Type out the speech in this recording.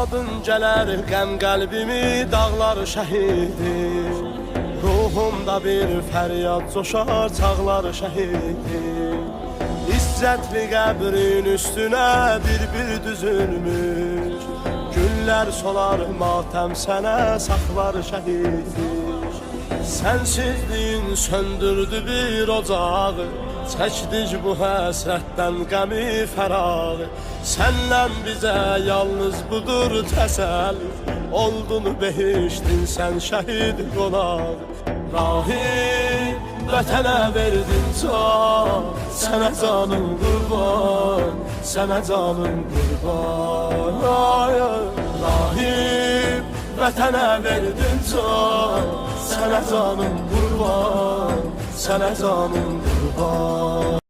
Adın gələr qəm qəlbimi dağlar şəhidim. Ruhumda bir fəryad coşar çağlar şəhidim. İzzətli qəbrin üstünə bir düzülmüş. Günlər solar matəm sənə saxlar şəhidim. Sənsizliyin söndürdü bir ocağı, çəkdik bu həsrətdən qəmi fərağı. Səndən bizə yalnız budur təsəlli, oldun behiştin sən şəhid qonaq. Rahim vətənə verdin can, sənə canım qurban, sənə canım qurban. Rahim vətənə verdin can, sənə canım qurban, sənə canım qurban.